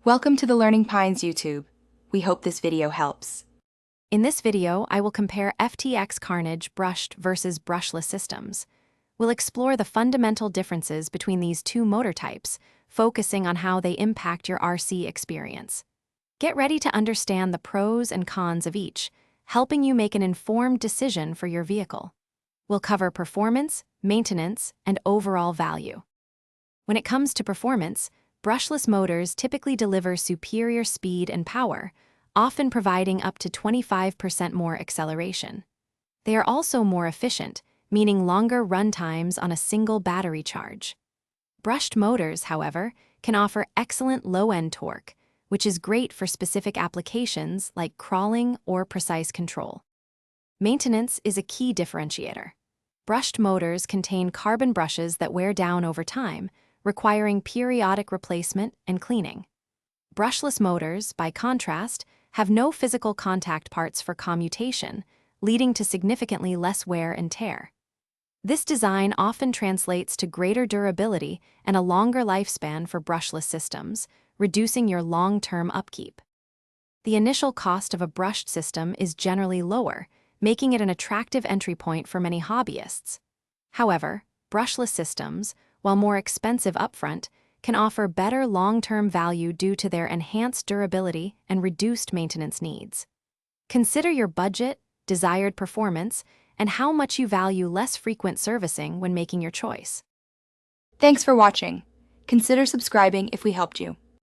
Welcome to the Learning Pines YouTube. We hope this video helps. In this video, I will compare FTX Carnage brushed versus brushless systems. We'll explore the fundamental differences between these two motor types, focusing on how they impact your RC experience. Get ready to understand the pros and cons of each, helping you make an informed decision for your vehicle. We'll cover performance, maintenance, and overall value. When it comes to performance, brushless motors typically deliver superior speed and power, often providing up to 25% more acceleration. They are also more efficient, meaning longer run times on a single battery charge. Brushed motors, however, can offer excellent low-end torque, which is great for specific applications like crawling or precise control. Maintenance is a key differentiator. Brushed motors contain carbon brushes that wear down over time, requiring periodic replacement and cleaning. Brushless motors, by contrast, have no physical contact parts for commutation, leading to significantly less wear and tear. This design often translates to greater durability and a longer lifespan for brushless systems, reducing your long-term upkeep. The initial cost of a brushed system is generally lower, making it an attractive entry point for many hobbyists. However, brushless systems, while more expensive upfront, can offer better long-term value due to their enhanced durability and reduced maintenance needs. Consider your budget, desired performance, and how much you value less frequent servicing when making your choice. Thanks for watching. Consider subscribing if we helped you.